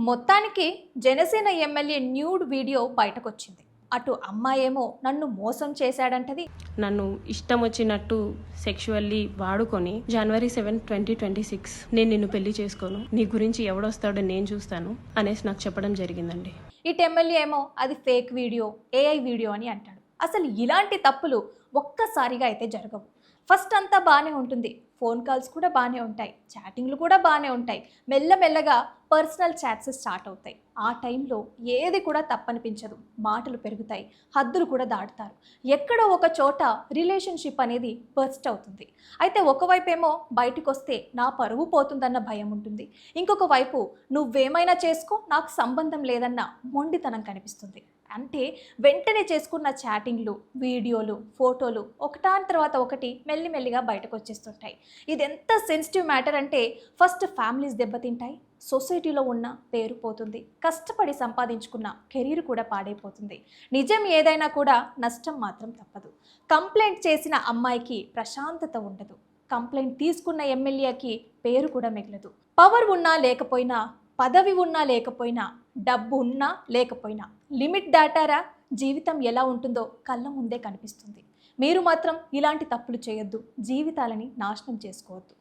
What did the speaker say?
మొత్తానికి Janasena MLA nude video బయటకొచ్చింది. అటు అమ్మాయేమో నన్ను మోసం చేశాడంటది, నన్ను ఇష్టం వచ్చినట్టు సెక్షువల్లీ వాడుకొని జనవరి 7, 2026 నేను నిన్ను పెళ్లి చేసుకోను, నీ గురించి ఎవడొస్తాడో నేను చూస్తాను అనేసి నాకు చెప్పడం జరిగిందండి. ఇటు ఎమ్మెల్యే ఏమో అది ఫేక్ వీడియో, ఏఐ వీడియో అని అంటాడు. అసలు ఇలాంటి తప్పులు ఒక్కసారిగా అయితే జరగవు. ఫస్ట్ అంతా బాగానే ఉంటుంది, ఫోన్ కాల్స్ కూడా బాగానే ఉంటాయి, చాటింగ్లు కూడా బాగానే ఉంటాయి. మెల్లమెల్లగా పర్సనల్ చాట్స్ స్టార్ట్ అవుతాయి. ఆ టైంలో ఏది కూడా తప్పనిపించదు, మాటలు పెరుగుతాయి, హద్దులు కూడా దాటుతారు. ఎక్కడో ఒక చోట రిలేషన్షిప్ అనేది బర్స్ట్ అవుతుంది. అయితే ఒకవైపు ఏమో బయటకు వస్తే నా పరువు పోతుందన్న భయం ఉంటుంది, ఇంకొక వైపు నువ్వేమైనా చేసుకో నాకు సంబంధం లేదన్న మొండితనం కనిపిస్తుంది. అంటే వెంటనే చేసుకున్న చాటింగ్లు, వీడియోలు, ఫోటోలు ఒకటాని తర్వాత ఒకటి మెల్లిమెల్లిగా బయటకు వచ్చేస్తుంటాయి. ఇది ఎంత సెన్సిటివ్ మ్యాటర్ అంటే ఫస్ట్ ఫ్యామిలీస్ దెబ్బతింటాయి, సొసైటీలో ఉన్న పేరు పోతుంది, కష్టపడి సంపాదించుకున్న కెరీర్ కూడా పాడైపోతుంది. నిజం ఏదైనా కూడా నష్టం మాత్రం తప్పదు. కంప్లైంట్ చేసిన అమ్మాయికి ప్రశాంతత ఉండదు, కంప్లైంట్ తీసుకున్న ఎమ్మెల్యేకి పేరు కూడా మిగలదు. పవర్ ఉన్నా లేకపోయినా, పదవి ఉన్నా లేకపోయినా, డబ్బు ఉన్నా లేకపోయినా లిమిట్ దాటారా జీవితం ఎలా ఉంటుందో కళ్ళ ముందే కనిపిస్తుంది. మీరు మాత్రం ఇలాంటి తప్పులు చేయొద్దు, జీవితాలని నాశనం చేసుకోవద్దు.